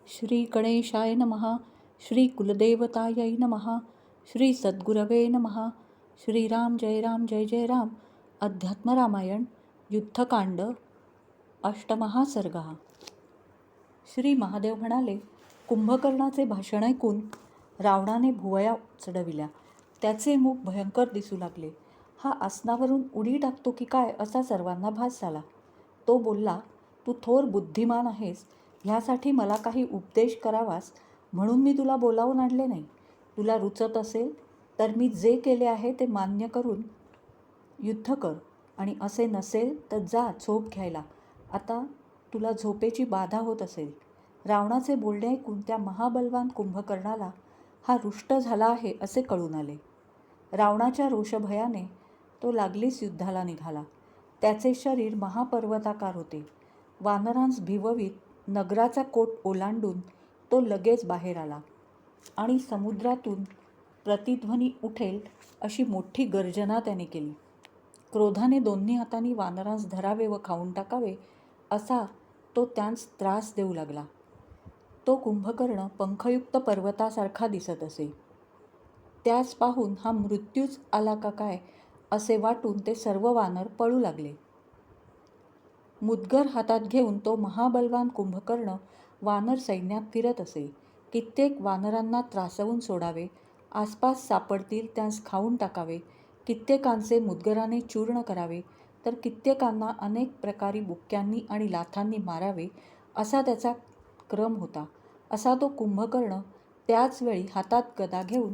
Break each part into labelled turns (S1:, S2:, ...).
S1: श्री गणेशाय नमः. श्री कुलदेवतायै नमः. श्री सद्गुरवे नमः. श्रीराम जय राम जय जय राम. अध्यात्म रामायण युद्धकांड अष्टमहा सर्ग. श्री महादेव म्हणाले, कुंभकर्णाचे भाषण ऐकून रावणाने भुवया चढविल्या. त्याचे मुख भयंकर दिसू लागले. हा आसनावरून उडी टाकतो की काय असा सर्वांना भास झाला. तो बोलला, तू थोर बुद्धिमान आहेस, ह्यासाठी मला काही उपदेश करावास म्हणून मी तुला बोलावून आणले नाही. तुला रुचत असेल तर मी जे केले आहे ते मान्य करून युद्ध कर, आणि असे नसेल तर जा झोप घ्यायला. आता तुला झोपेची बाधा होत असेल. रावणाचे बोलणे ऐकून त्या महाबलवान कुंभकर्णाला हा रुष्ट झाला आहे असे कळून आले. रावणाच्या रोषभयाने तो लागलीच युद्धाला निघाला. त्याचे शरीर महापर्वताकार होते. वानरांस भिववीत नगराचा कोट ओलांडून तो लगेच बाहेर आला आणि समुद्रातून प्रतिध्वनी उठेल अशी मोठी गर्जना त्याने केली. क्रोधाने दोन्ही हातांनी वानरांस धरावे व खाऊन टाकावे असा तो त्यांस त्रास देऊ लागला. तो कुंभकर्ण पंखयुक्त पर्वतासारखा दिसत असे. त्यास पाहून हा मृत्यूच आला का काय असे वाटून ते सर्व वानर पळू लागले. मुदगर हातात घेऊन तो महाबलवान कुंभकर्ण वानर सैन्यात फिरत असे. कित्येक वानरांना त्रासवून सोडावे, आसपास सापडतील त्यांस खाऊन टाकावे, कित्येकांचे मुदगराने चूर्ण करावे, तर कित्येकांना अनेक प्रकारी बुक्क्यांनी आणि लाथांनी मारावे असा त्याचा क्रम होता. असा तो कुंभकर्ण त्याच वेळी हातात गदा घेऊन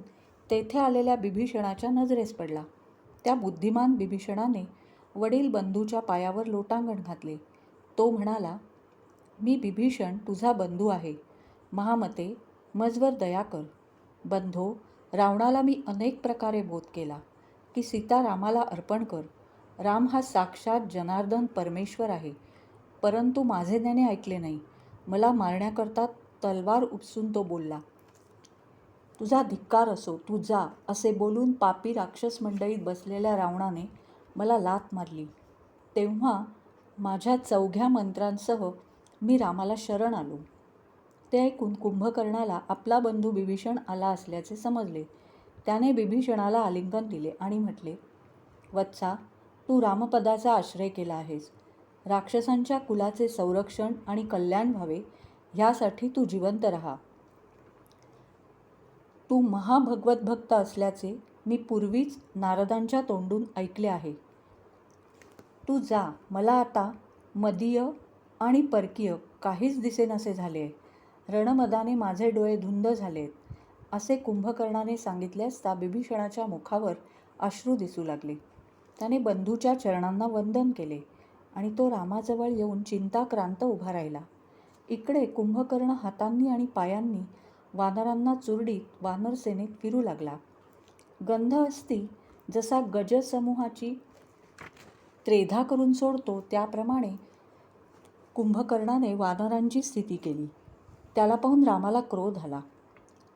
S1: तेथे आलेल्या बिभीषणाच्या नजरेस पडला. त्या बुद्धिमान बिभीषणाने वडील बंधूच्या पायावर लोटांगण घातले. तो म्हणाला, मी बिभीषण तुझा बंधू आहे. महामते, मजवर दया कर. बंधो, रावणाला मी अनेक प्रकारे बोध केला की सीता रामाला अर्पण कर. राम हा साक्षात जनार्दन परमेश्वर आहे, परंतु माझे त्याने ऐकले नाही. मला मारण्याकरता तलवार उपसून तो बोलला. तुझा धिक्कार असो, तू जा, असे बोलून पापी राक्षस मंडळीत बसलेल्या रावणाने मला लाथ मारली. तेव्हा माझ्या 4 मंत्रांसह मी रामाला शरण आलो. ते ऐकून कुंभकर्णाला आपला बंधू बिभीषण आला असल्याचे समजले. त्याने बिभीषणाला आलिंगन दिले आणि म्हटले, वत्सा, तू रामपदाचा आश्रय केला आहेस. राक्षसांच्या कुलाचे संरक्षण आणि कल्याण व्हावे ह्यासाठी तू जिवंत राहा. तू महाभगवतभक्त असल्याचे मी पूर्वीच नारदांच्या तोंडून ऐकले आहे. तू जा, मला आता मदीय आणि परकीय काहीच दिसेनासे झाले आहे. रणमदाने माझे डोळे धुंद झालेत, असे कुंभकर्णाने सांगितले असता बिभीषणाच्या मुखावर अश्रू दिसू लागले. त्याने बंधूच्या चरणांना वंदन केले आणि तो रामाजवळ येऊन चिंताक्रांत उभा राहिला. इकडे कुंभकर्ण हातांनी आणि पायांनी वानरांना चुरडीत वानरसेनेत फिरू लागला. गंधहस्ती जसा गजसमूहाची त्रेधा करून सोडतो त्याप्रमाणे कुंभकर्णाने वानरांची स्थिती केली. त्याला पाहून रामाला क्रोध आला.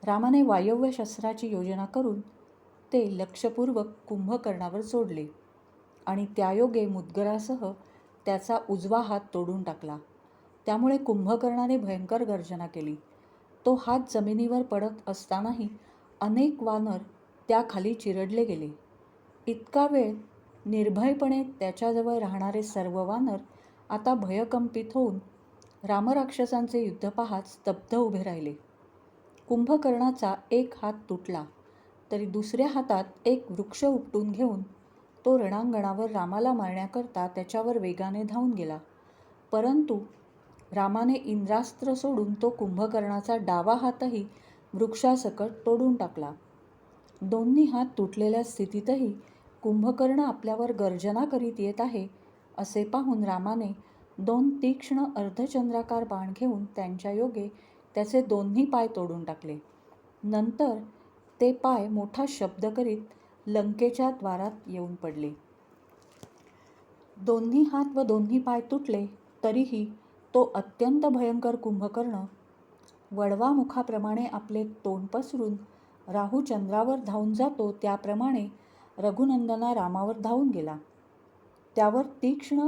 S1: रामाने वायव्य शस्त्राची योजना करून ते लक्षपूर्वक कुंभकर्णावर सोडले आणि त्यायोगे मुदगरासह त्याचा उजवा हात तोडून टाकला. त्यामुळे कुंभकर्णाने भयंकर गर्जना केली. तो हात जमिनीवर पडत असतानाही अनेक वानर त्याखाली चिरडले गेले. इतका वेळ निर्भयपणे त्याच्याजवळ राहणारे सर्व वानर आता भयकंपित होऊन रामराक्षसांचे युद्ध पाहत स्तब्ध उभे राहिले. कुंभकर्णाचा एक हात तुटला तरी दुसऱ्या हातात एक वृक्ष उपटून घेऊन तो रणांगणावर रामाला मारण्याकरता त्याच्यावर वेगाने धावून गेला. परंतु रामाने इंद्रास्त्र सोडून तो कुंभकर्णाचा डावा हातही वृक्षासकट तोडून टाकला. दोन्ही हात तुटलेल्या स्थितीतही कुंभकर्ण आपल्यावर गर्जना करीत येत आहे असे पाहून रामाने 2 तीक्ष्ण अर्धचंद्राकार बाण घेऊन त्यांच्या योगे त्याचे दोन्ही पाय तोडून टाकले. नंतर ते पाय मोठा शब्द करीत लंकेच्या द्वारात येऊन पडले. दोन्ही हात व दोन्ही पाय तुटले तरीही तो अत्यंत भयंकर कुंभकर्ण वडवा मुखाप्रमाणे आपले तोंड पसरून राहू चंद्रावर धावून जातो त्याप्रमाणे रघुनंदना रामावर धावून गेला. त्यावर तीक्ष्ण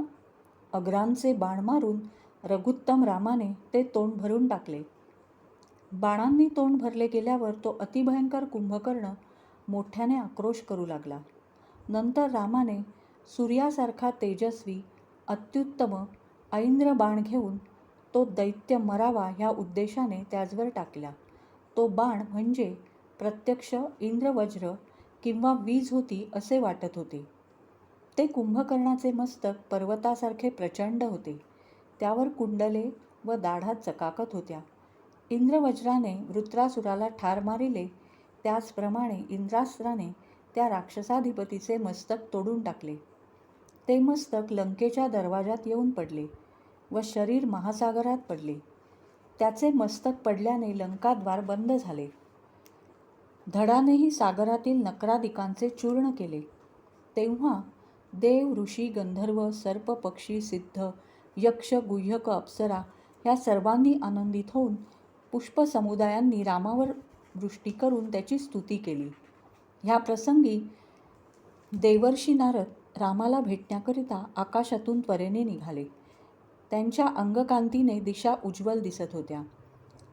S1: अग्रांचे बाण मारून रघुत्तम रामाने ते तोंड भरून टाकले. बाणांनी तोंड भरले गेल्यावर तो अतिभयंकर कुंभकर्ण मोठ्याने आक्रोश करू लागला. नंतर रामाने सूर्यासारखा तेजस्वी अत्युत्तम ऐंद्र बाण घेऊन तो दैत्य मरावा ह्या उद्देशाने त्याचवर टाकला. तो बाण म्हणजे प्रत्यक्ष इंद्रवज्र किंवा वीज होती असे वाटत होते. ते कुंभकर्णाचे मस्तक पर्वतासारखे प्रचंड होते. त्यावर कुंडले व दाढा चकाकत होत्या. इंद्रवज्राने वृत्रासुराला ठार मारिले त्याचप्रमाणे इंद्रास्त्राने त्या राक्षसाधिपतीचे मस्तक तोडून टाकले. ते मस्तक लंकेच्या दरवाजात येऊन पडले व शरीर महासागरात पडले. त्याचे मस्तक पडल्याने लंकाद्वार बंद झाले. धडानेही सागरातील नकरादिकांचे चूर्ण केले. तेव्हा देव, ऋषी, गंधर्व, सर्प, पक्षी, सिद्ध, यक्ष, गुह्यक, अप्सरा ह्या सर्वांनी आनंदित होऊन पुष्पसमुदायांनी रामावर वृष्टी करून त्याची स्तुती केली. ह्या प्रसंगी देवर्षी नारद रामाला भेटण्याकरिता आकाशातून त्वरेने निघाले. त्यांच्या अंगकांतीने दिशा उज्ज्वल दिसत होत्या.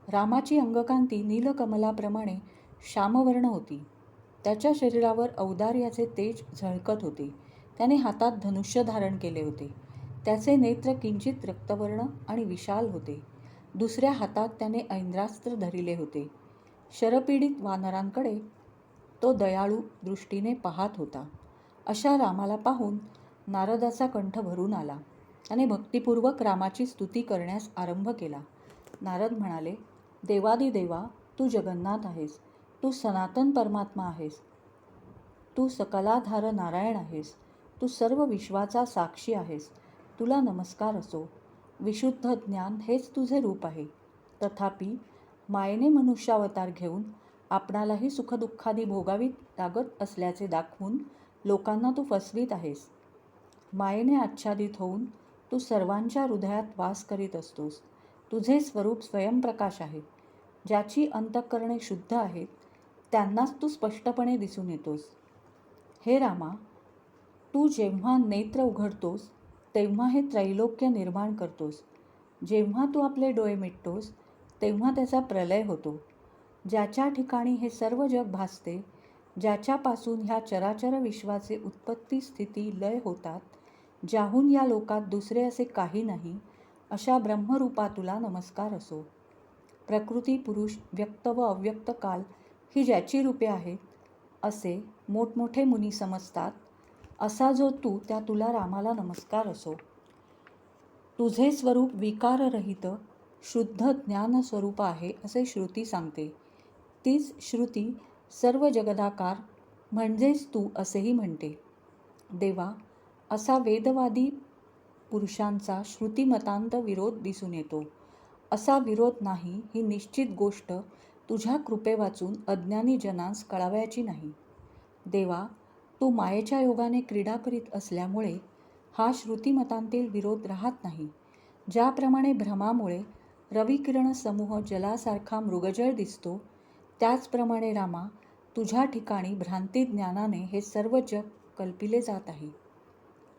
S1: रामाची अंगकांती नीलकमलाप्रमाणे श्यामवर्ण होती. त्याच्या शरीरावर औदार्याचे तेज झळकत होते. त्याने हातात धनुष्य धारण केले होते. त्याचे नेत्र किंचित रक्तवर्ण आणि विशाल होते. दुसऱ्या हातात त्याने ऐंद्रास्त्र धरिले होते. शरपीडित वानरांकडे तो दयाळू दृष्टीने पाहत होता. अशा रामाला पाहून नारदाचा कंठ भरून आला. त्याने भक्तिपूर्वक रामाची स्तुती करण्यास आरंभ केला. नारद म्हणाले, देवादिदेवा, तू जगन्नाथ आहेस. तू सनातन परमात्मा आहेस. तू सकलाधार नारायण आहेस. तू सर्व विश्वाचा साक्षी आहेस. तुला नमस्कार असो. विशुद्ध ज्ञान हेच तुझे रूप आहे. तथापि मायेने मनुष्यावतार घेऊन आपणालाही सुखदुःखादी भोगावी लागत असल्याचे दाखवून लोकांना तू फसवीत आहेस. मायेने आच्छादित होऊन तू सर्वांच्या हृदयात वास करीत असतोस. तुझे स्वरूप स्वयंप्रकाश आहे. ज्याची अंतःकरणे शुद्ध आहेत त्यांनाच तू स्पष्टपणे दिसून येतोस. हे रामा, तू जेव्हा नेत्र उघडतोस तेव्हा हे त्रैलोक्य निर्माण करतोस. जेव्हा तू आपले डोळे मिटतोस तेव्हा त्याचा प्रलय होतो. ज्याच्या ठिकाणी हे सर्व जग भासते, ज्याच्यापासून ह्या चराचर विश्वाचे उत्पत्ती, स्थिती, लय होतात, ज्याहून या लोकात दुसरे असे काही नाही, अशा ब्रह्मरूपा तुला नमस्कार असो. प्रकृती, पुरुष, व्यक्त व अव्यक्त काल ही ज्याची रूपे आहेत असे मोठमोठे मुनी समजतात, असा जो तू, त्या तुला रामाला नमस्कार असो. तुझे स्वरूप विकाररहित शुद्ध ज्ञानस्वरूप आहे असे श्रुती सांगते. तीच श्रुती सर्व जगदाकार म्हणजेच तू असेही म्हणते. देवा, असा वेदवादी पुरुषांचा श्रुतिमतांत विरोध दिसून येतो. असा विरोध नाही ही निश्चित गोष्ट तुझ्या कृपे वाचून अज्ञानी जनांस कळावयाची नाही. देवा, तू मायेच्या योगाने क्रीडा करीत असल्यामुळे हा श्रुतिमतांतील विरोध राहत नाही. ज्याप्रमाणे भ्रमामुळे रविकिरण समूह जलासारखा मृगजळ दिसतो, त्याचप्रमाणे रामा, तुझ्या ठिकाणी भ्रांती ज्ञानाने हे सर्व जग कल्पिले जात आहे.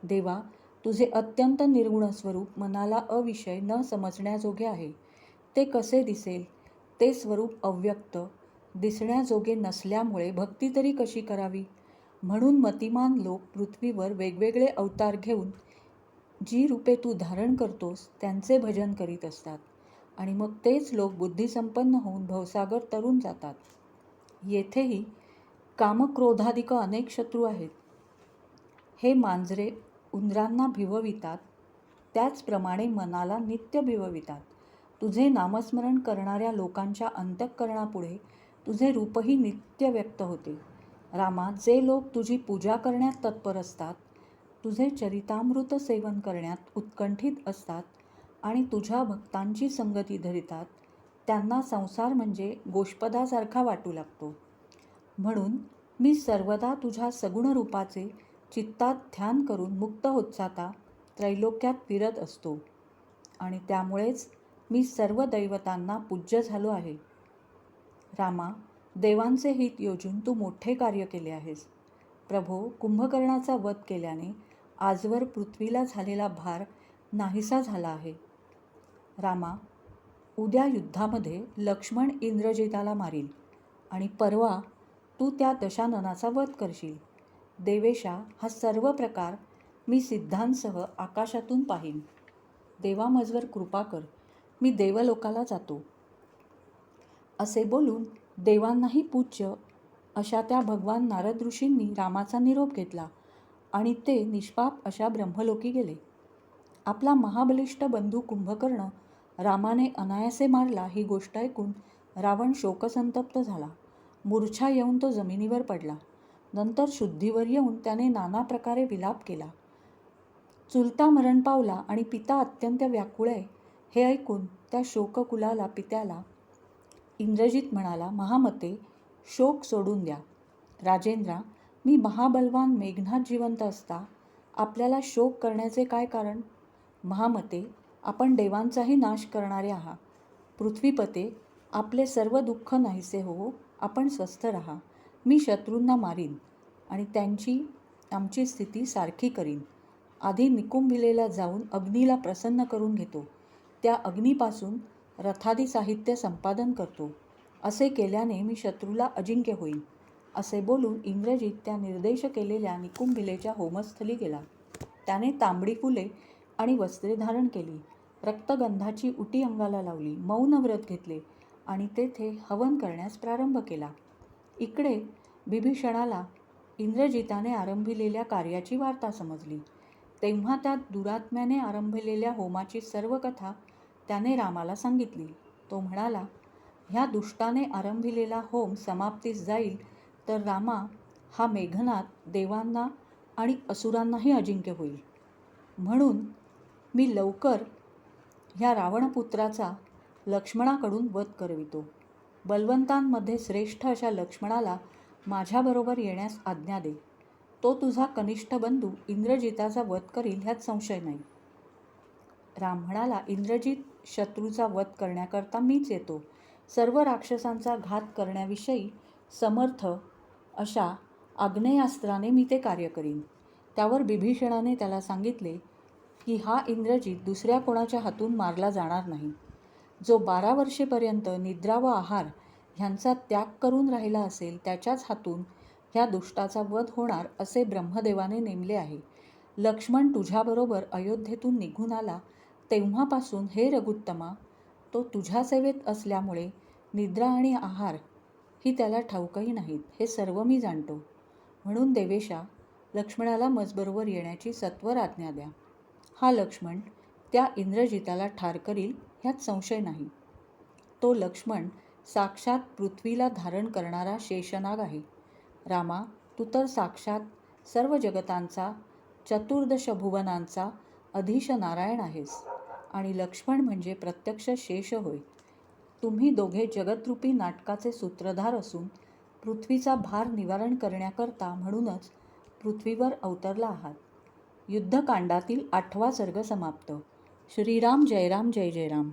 S1: देवा, तुझे अत्यंत निर्गुण स्वरूप मनाला अविषय न समजण्याजोगे आहे. ते कसे दिसेल? ते स्वरूप अव्यक्त, दिसण्याजोगे नसल्यामुळे भक्ती तरी कशी करावी? म्हणून मतिमान लोक पृथ्वीवर वेगवेगळे अवतार घेऊन जी रूपे तू धारण करतोस त्यांचे भजन करीत असतात आणि मग तेच लोक बुद्धिसंपन्न होऊन भवसागर तरून जातात. येथेही कामक्रोधादिक अनेक शत्रू आहेत. हे मांजरे उंदरांना भिववितात, त्याचप्रमाणे मनाला नित्य भिववितात. तुझे नामस्मरण करणाऱ्या लोकांच्या अंतःकरणापुढे तुझे रूपही नित्य व्यक्त होते. रामा, जे लोक तुझी पूजा करण्यात तत्पर असतात, तुझे चरितामृत सेवन करण्यात उत्कंठित असतात आणि तुझ्या भक्तांची संगती धरितात, त्यांना संसार म्हणजे गोष्पदासारखा वाटू लागतो. म्हणून मी सर्वदा तुझ्या सगुण रूपाचे चित्तात ध्यान करून मुक्त होत जाता त्रैलोक्यात फिरत असतो आणि त्यामुळेच मी सर्व दैवतांना पूज्य झालो आहे. रामा, देवांचे हित योजून तू मोठे कार्य केले आहेस. प्रभो, कुंभकर्णाचा वध केल्याने आजवर पृथ्वीला झालेला भार नाहीसा झाला आहे. रामा, उद्या युद्धामध्ये लक्ष्मण इंद्रजिताला मारील आणि परवा तू त्या दशाननाचा वध करशील. देवेशा, हा सर्व प्रकार मी सिद्धांसह आकाशातून पाहीन. देवा माझवर कृपा कर, मी देवलोकाला जातो. असे बोलून देवांनाही पूज्य अशा त्या भगवान नारद ऋषींनी रामाचा निरोप घेतला आणि ते निष्पाप अशा ब्रह्मलोकी गेले. आपला महाबलिष्ठ बंधू कुंभकर्ण रामाने अनायासे मारला ही गोष्ट ऐकून रावण शोकसंतप्त झाला. मूर्छा येऊन तो जमिनीवर पडला. नंतर शुद्धीवर येऊन त्याने नाना प्रकारे विलाप केला. चुलता मरण पावला आणि पिता अत्यंत व्याकुळ आहे हे ऐकून त्या शोककुलाला पित्याला इंद्रजित म्हणाला, महामते, शोक सोडून द्या. राजेंद्रा, मी महाबलवान मेघनाद जिवंत असता आपल्याला शोक करण्याचे काय कारण? महामते, आपण देवांचाही नाश करणारे आहात. पृथ्वीपते, आपले सर्व दुःख नाहीसे हो, आपण स्वस्थ राहा. मी शत्रूंना मारीन आणि त्यांची आमची स्थिती सारखी करीन. आधी निकुंभिलेला जाऊन अग्नीला प्रसन्न करून घेतो. त्या अग्नीपासून रथादी साहित्य संपादन करतो. असे केल्याने मी शत्रूला अजिंक्य होईन. असे बोलून इंद्रजित त्या निर्देश केलेल्या निकुंभिलेच्या होमस्थली गेला. त्याने तांबडी फुले आणि वस्त्रे धारण केली, रक्तगंधाची उटी अंगाला लावली, मौन व्रत घेतले आणि तेथे हवन करण्यास प्रारंभ केला. इकडे बिभीषणाला इंद्रजिताने आरंभिलेल्या कार्याची वार्ता समजली. तेव्हा त्या दुरात्म्याने आरंभिलेल्या होमाची सर्व कथा त्याने रामाला सांगितली. तो म्हणाला, ह्या दुष्टाने आरंभिलेला होम समाप्तीस जाईल तर रामा, हा मेघनाद देवांना आणि असुरांनाही अजिंक्य होईल. म्हणून मी लवकर ह्या रावणपुत्राचा लक्ष्मणाकडून वध करवितो. बलवंतांमध्ये श्रेष्ठ अशा लक्ष्मणाला माझ्याबरोबर येण्यास आज्ञा दे. तो तुझा कनिष्ठ बंधू इंद्रजिताचा वध करील ह्यात संशय नाही. राम म्हणाला, इंद्रजित शत्रूचा वध करण्याकरता मीच येतो. सर्व राक्षसांचा घात करण्याविषयी समर्थ अशा आग्नेयास्त्राने मी ते कार्य करीन. त्यावर बिभीषणाने त्याला सांगितले की हा इंद्रजित दुसऱ्या कोणाच्या हातून मारला जाणार नाही. जो 12 वर्षेपर्यंत निद्रा व आहार ह्यांचा त्याग करून राहिला असेल त्याच्याच हातून ह्या दुष्टाचा वध होणार असे ब्रह्मदेवाने नेमले आहे. लक्ष्मण तुझ्याबरोबर अयोध्येतून निघून आला तेव्हापासून हे रघुत्तमा, तो तुझ्या सेवेत असल्यामुळे निद्रा आणि आहार ही त्याला ठाऊकही नाहीत, हे सर्व मी जाणतो. म्हणून देवेशा, लक्ष्मणाला मजबरोबर येण्याची सत्वर आज्ञा द्या. हा लक्ष्मण त्या इंद्रजिताला ठार करील ह्यात संशय नाही. तो लक्ष्मण साक्षात पृथ्वीला धारण करणारा शेषनाग आहे. रामा, तू तर साक्षात सर्व जगतांचा, चतुर्दश भुवनांचा अधीश नारायण आहेस आणि लक्ष्मण म्हणजे प्रत्यक्ष शेष होय. तुम्ही दोघे जगतरूपी नाटकाचे सूत्रधार असून पृथ्वीचा भार निवारण करण्याकरता म्हणूनच पृथ्वीवर अवतरला आहात. युद्धकांडातील 8वा सर्ग समाप्त. श्रीराम जय राम जय जय राम.